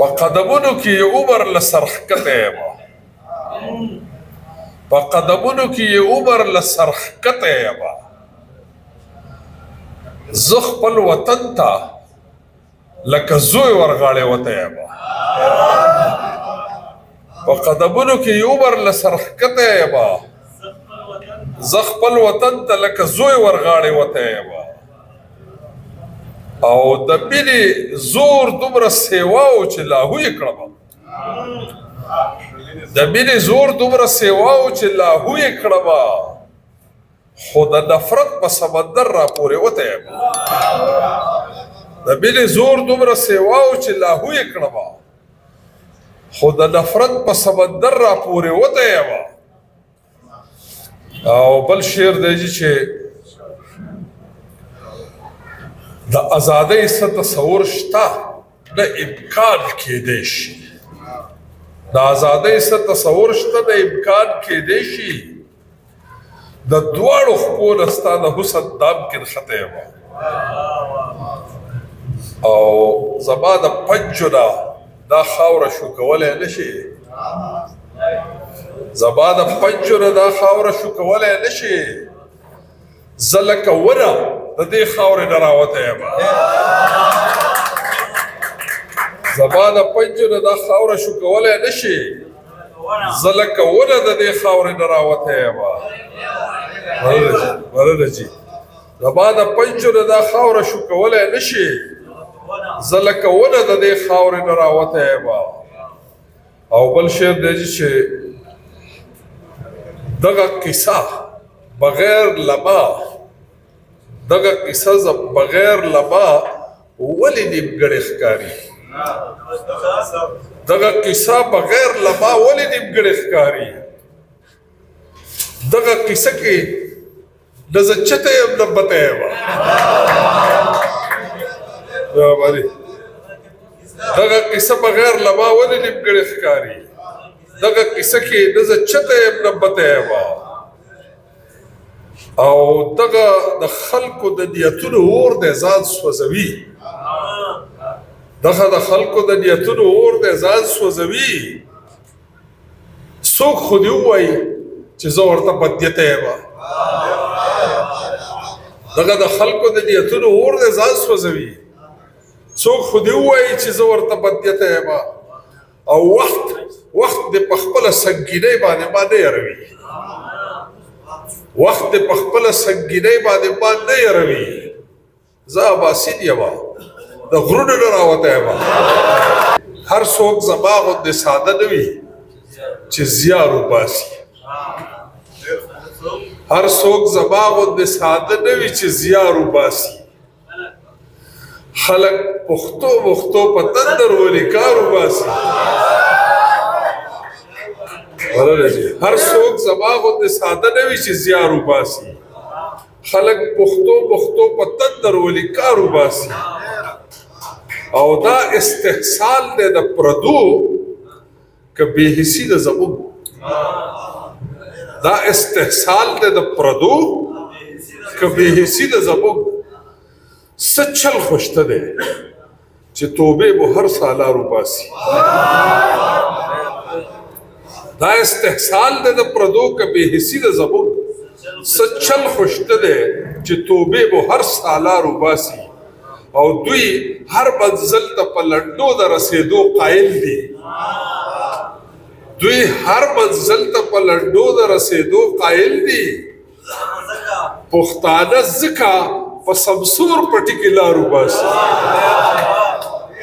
په قدمونو کې یې عمر له سرښکته یمه په قدمونو کې یې عمر له سرښکته یمه زه خپل وطن ته لکه زوی ورغاړې وته یمه په قدمونو کې یې عمر له سرښکته یمه زه خپل وطن ته لکه زوی ورغاړې وته یمه او د مینې زور دومره سیواو چې لاهو یې کړمه د مینې زور دومره سیواو چې لاهو یې کړمه خو د نفرت په سمندر را پورې وته یمه د مینې زور دومره سیواو چې لاهو یې کړمه خو د نفرت په سمندر را پورې وته یمه او بل شعر دی چې د ازادۍ څه تصور شته نه امکان کېدی شي د ازادۍ څه تصور شته نه امکان کېدی شي د دواړو خپو نه ستا د حسن دا ممکن خطه یمه او زما د پنجو نه دا خاوره شو کولی نه شي زما د پنجو نه دا خاوره شو کولی نه شي زه لکه ونه د دې خاورې نه راوته یمه زما د پنجو نه دا خاوره شو کولی نه شي زه لکه ونه د دې خاورې نه راوته یمه مننه جي زما د پنجو نه دا خاوره شو کولی نه شي زه لکه ونه د دې خاورې نه راوته یمه او بل شعر دی چې دغه قصه بغیر لما دغه قصه بغیر لما ولې نیمګړې ښکاري دغه قصه بغیر لما ولې نیمګړې ښکاري دغه قصه کې د زه چته یم نه بته یمه دغه قصه بغیر لما ولې نیمګړې ښکاري دغه قصه کې د زه چته یم نه بته یمه او دغه د خلکو د نیتونو اور دی ځان سوځوي دغه د خلکو د نیتونو اور دی ځان سوځوي څوک خو دې ووایي چې زه ورته بدنیته یمه دغه د خلکو د نیتونو اور دی ځان سوځوي څوک خو دې ووایي چې زه ورته بدنیته یمه او وخت دې په خپله سنګینۍ باندې ما نه یاروي وخت دې په خپله سنګینۍ باندې ما نه یاروي زه اباسین یمه د غرونو نه راوته یمه هر څوک زما غوندې ساده نه وي چې زیار وباسي هر څوک زما غوندې ساده نه وي چې زیار وباسي خلک پښتو په تندر ولې کار وباسي هر څوک زما غوندې ساده نه وي چې زیار وباسي خلک پښتو په تندر ولې کار وباسي او دا استحصال دی د پردو که بې حسي ده زموږ دا استحصال دی د پردو که بې حسي ده زموږ څه چل خو شته دی چې توبې به هر سالار وباسي دا استحصال دی د پردو که بې حسي ده زموږ څه چل خو شته دی چې توبې به هر سالار وباسي او دوی هر منزل ته په لنډو د رسېدو قایل دي دوی هر منزل ته په لنډو د رسېدو قایل دي پښتانه ځکه په سمسور پټي کې لار وباسي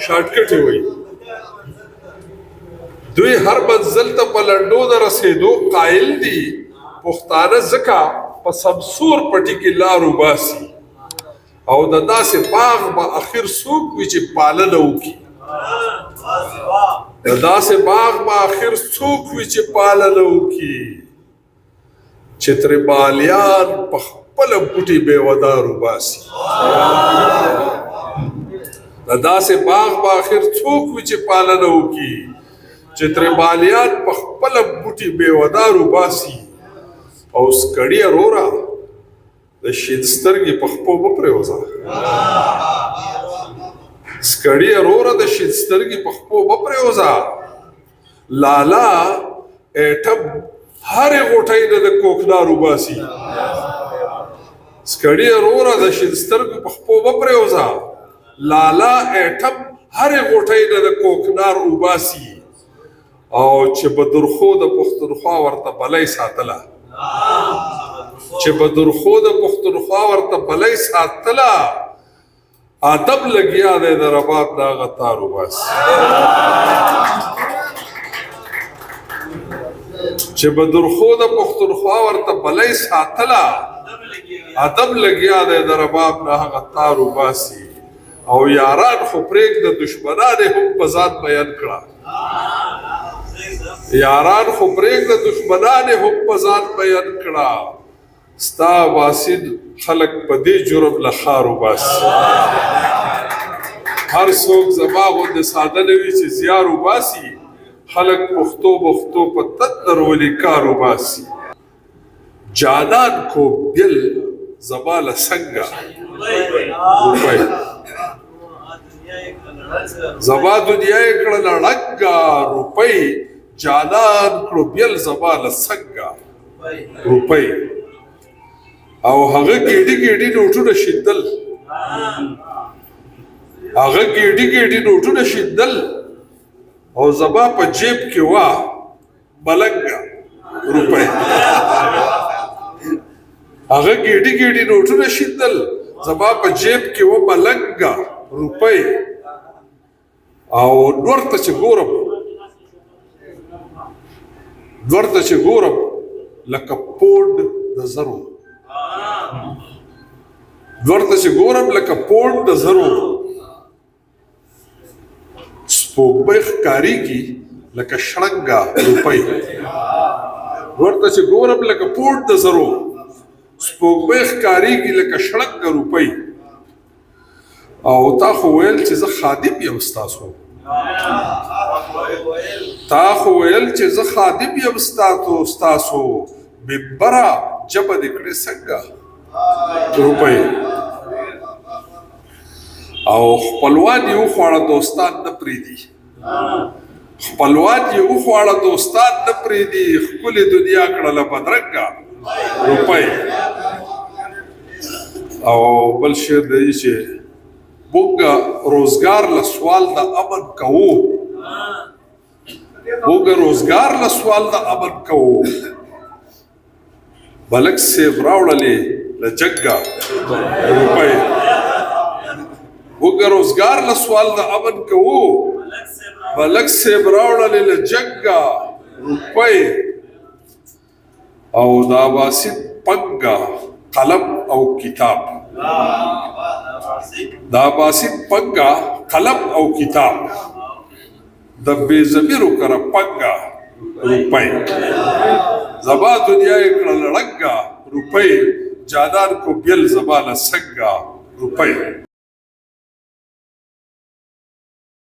شارټکټ یې وایي دوی هر منزل ته په لنډو د رسېدو قایل دي پښتانه ځکه په سمسور پټي کې لار وباسي او د داسې باغ به اخر څوک وي چې پالنه وکړي د داسې باغ به اخر څوک وي چې پالنه وکړي چې ترې مالیان په خپله بوټي بېودار وباسي د داسې باغ به اخر څوک وي چې پالنه وکړي چې ترې مالیان په خپله بوټي بېودار وباسي او سکړیه روره د شین سترګې په خپو مه پرېوځه سکړی وروره د شین سترګې په خپو به پرېوځه لالا ایټم هرې غوټۍ نه د کوکنار وباسي سکړی وروره د شین سترګې په خپو به پرېوځه لالا ایټم هرې غوټۍ نه د کوکنار وباسي او چې بدرخو د پښتونخوا ورته بلۍ ساتله چې بدرخو د پښتونخوا ورته بلۍ ساتله ادب لګیا دی د رباب د هغه تار وباسي چې بدرخو د پښتونخوا ورته بلۍ ساتله ادب لګیا دی د رباب د هغه تار وباسي او یاران خو پرېږده دشمنان یې هم په ځان بیان کړه یاران خو پرېږده دشمنان یې هم په ځان بیان کړه ستا باسد خلق په دې جرم له ښار وباسي هر څوک زما غوندې ساده نه وي چې زیار وباسي خلق پښتو بختو په تندر ولي کار وباسي جانان کو بیل زما له څنګه روپۍ زما دنیا یې کړله ړنګه روپۍ جانان کړو بیل زما له څنګه روپۍ او هغه ګېډي ګېډي نوټونه شیندل هغه ګېډي ګېډي نوټونه شیندل او زما په جیب کې وه ملنګه روپۍ هغه ګېډي ګېډي نوټونه شیندل زما په جیب کې وه ملنګه روپۍ او نور ته چې ګورم لکه پونډ د زرو ورته چې ګورم لکه پونډ د زرو سپوږمۍ ښکارېږي لکه شړنګه روپۍ ورته چې ګورم لکه پونډ د زرو سپوږمۍ ښکارېږي لکه شړنګه روپۍ او تا خو ویل چې زه خادم یم ستاسو منبره جبه دې کړې څنګه روپۍ او خپلوان یې وخوړه دوستان نه پرېږدي ښکلې دنیا کړله بدرنګه روپۍ او بل شعر دی چې موږ روزګار له سوال د امن کوو ملک صاحب راوړلې له جګه روپۍ موږ روزګار له سوال د امن کوو ملک صاحب راوړلې له جګه روپۍ او دا باسط پنګه قلم او کتاب د بې ضمیرو کره پنګه روپۍ زما دنیا یې کړله ړنګه روپۍ جانان کو بیل زما له څنګه روپۍ